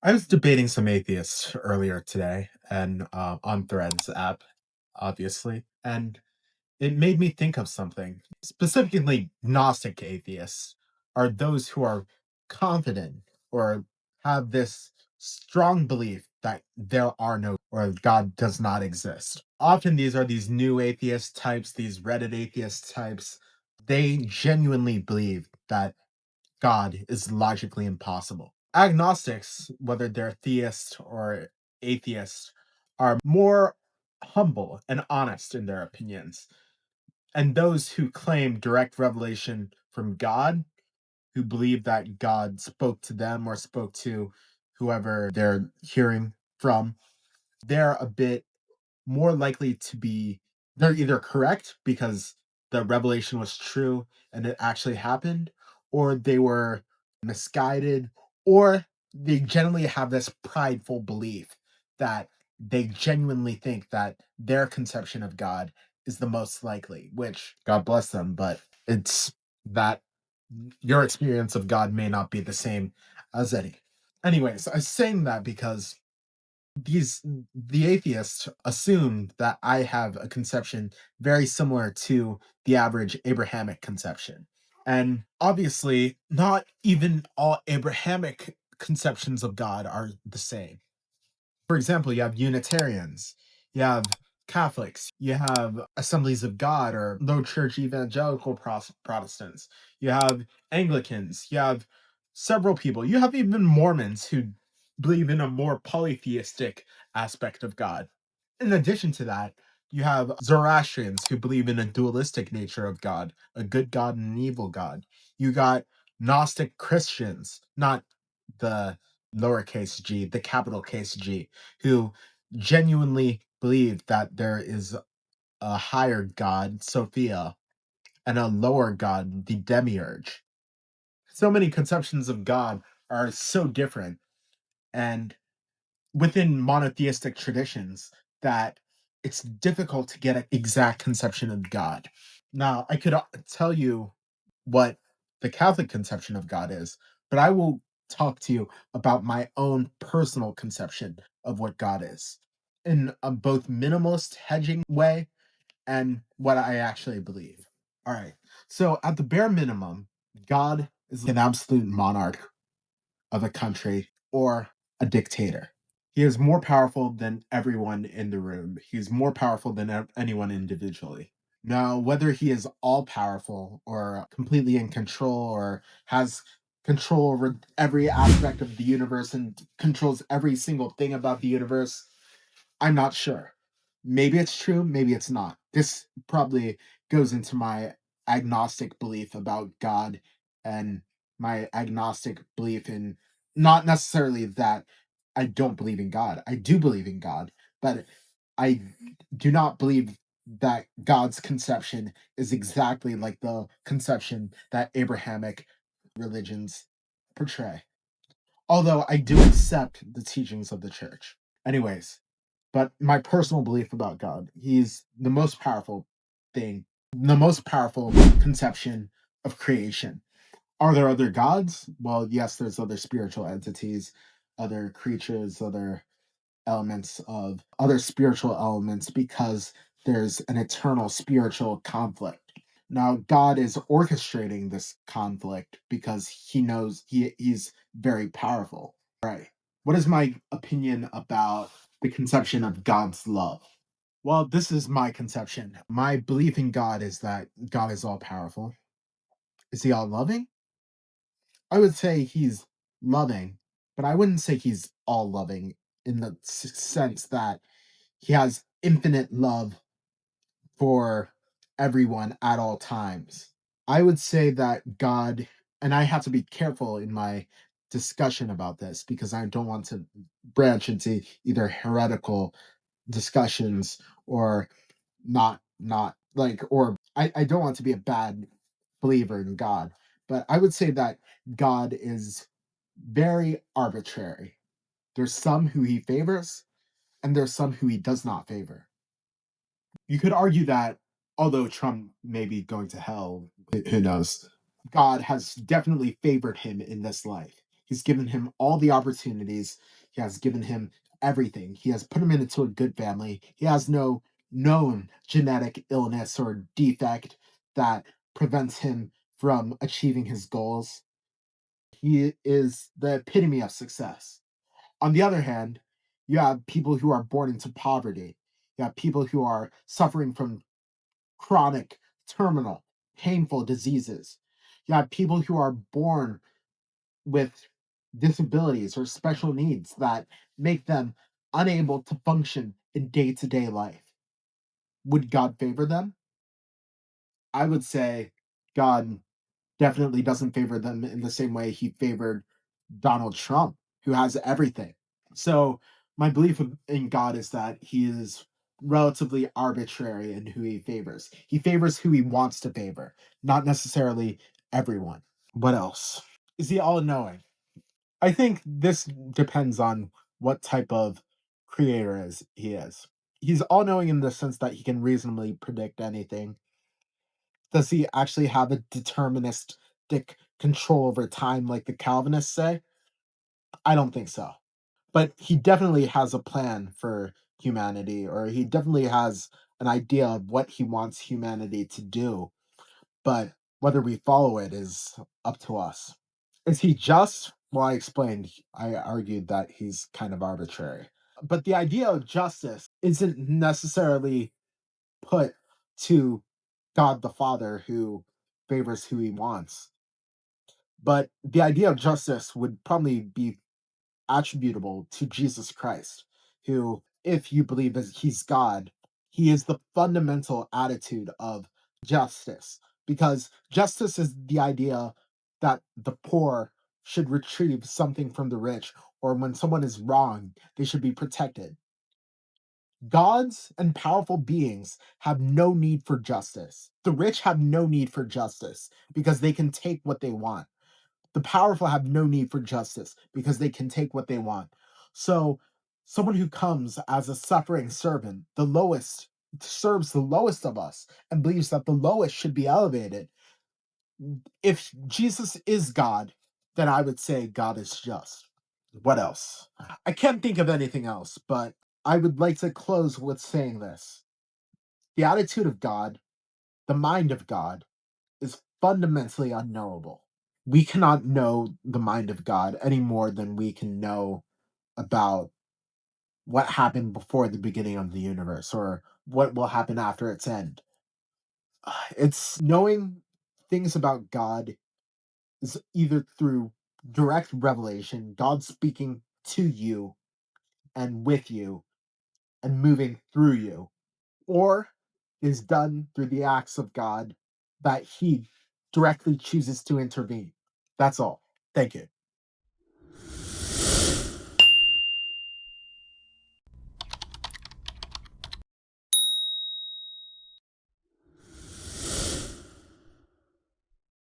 I was debating some atheists earlier today and on Threads app, obviously, and it made me think of something. Specifically, Gnostic atheists are those who are confident or have this strong belief that there are no or God does not exist. Often these are these new atheist types, these Reddit atheist types. They genuinely believe that God is logically impossible. Agnostics, whether they're theist or atheist, are more humble and honest in their opinions. And those who claim direct revelation from God, who believe that God spoke to them or spoke to whoever they're hearing from, they're a bit more likely to be they're either correct because the revelation was true and it actually happened, or they were misguided, or they generally have this prideful belief that they genuinely think that their conception of God is the most likely, which God bless them, but it's that your experience of God may not be the same as any. Anyways, I'm saying that because these the atheists assume that I have a conception very similar to the average Abrahamic conception. And obviously, not even all Abrahamic conceptions of God are the same. For example, you have Unitarians, you have Catholics, you have Assemblies of God or low church evangelical Protestants, you have Anglicans, you have several people, you have even Mormons who believe in a more polytheistic aspect of God. In addition to that, you have Zoroastrians who believe in a dualistic nature of God, a good God and an evil God. You got Gnostic Christians, not the lowercase g, the capital case G, who genuinely believe that there is a higher God, Sophia, and a lower God, the demiurge. So many conceptions of God are so different and within monotheistic traditions that it's difficult to get an exact conception of God. Now, I could tell you what the Catholic conception of God is, but I will talk to you about my own personal conception of what God is in a both minimalist hedging way and what I actually believe. All right. So, at the bare minimum, God is an absolute monarch of a country or a dictator. He is more powerful than everyone in the room. He's more powerful than anyone individually. Now, whether he is all powerful or completely in control or has control over every aspect of the universe and controls every single thing about the universe, I'm not sure. Maybe it's true, maybe it's not. This probably goes into my agnostic belief about God and my agnostic belief in not necessarily that I don't believe in God. I do believe in God, but I do not believe that God's conception is exactly like the conception that Abrahamic religions portray. Although I do accept the teachings of the church. Anyways, but my personal belief about God, he's the most powerful thing, the most powerful conception of creation. Are there other gods? Well, yes, there's other spiritual entities, other creatures, other spiritual elements because there's an eternal spiritual conflict. Now, God is orchestrating this conflict because he knows he's very powerful. Right. What is my opinion about the conception of God's love? Well, this is my conception. My belief in God is that God is all powerful. Is he all loving? I would say he's loving, but I wouldn't say he's all loving in the sense that he has infinite love for everyone at all times. I would say that God, and I have to be careful in my discussion about this because I don't want to branch into either heretical discussions or not like or I don't want to be a bad believer in God. But I would say that God is very arbitrary. There's some who he favors and there's some who he does not favor. You could argue that although Trump may be going to hell, who knows, God has definitely favored him in this life. He's given him all the opportunities. He has given him everything. He has put him into a good family. He has no known genetic illness or defect that prevents him from achieving his goals. He is the epitome of success. On the other hand, you have people who are born into poverty. You have people who are suffering from chronic, terminal, painful diseases. You have people who are born with disabilities or special needs that make them unable to function in day to day life. Would God favor them? I would say God definitely doesn't favor them in the same way he favored Donald Trump, who has everything. So, my belief in God is that he is relatively arbitrary in who he favors. He favors who he wants to favor, not necessarily everyone. What else? Is he all knowing? I think this depends on what type of creator is he is. He's all knowing in the sense that he can reasonably predict anything. Does he actually have a deterministic control over time like the Calvinists say? I don't think so. But he definitely has a plan for humanity, or he definitely has an idea of what he wants humanity to do. But whether we follow it is up to us. Is he just? Well, I explained, I argued that he's kind of arbitrary. But the idea of justice isn't necessarily put to God the Father who favors who he wants. But the idea of justice would probably be attributable to Jesus Christ, who, if you believe that he's God, he is the fundamental attitude of justice. Because justice is the idea that the poor should retrieve something from the rich, or when someone is wrong, they should be protected. Gods and powerful beings have no need for justice. The rich have no need for justice because they can take what they want. The powerful have no need for justice because they can take what they want. So, someone who comes as a suffering servant, the lowest, serves the lowest of us and believes that the lowest should be elevated. If Jesus is God, then I would say God is just. What else? I can't think of anything else, but I would like to close with saying this. The attitude of God, the mind of God, is fundamentally unknowable. We cannot know the mind of God any more than we can know about what happened before the beginning of the universe or what will happen after its end. It's knowing things about God is either through direct revelation, God speaking to you and with you and moving through you, or is done through the acts of God that he directly chooses to intervene. That's all. Thank you.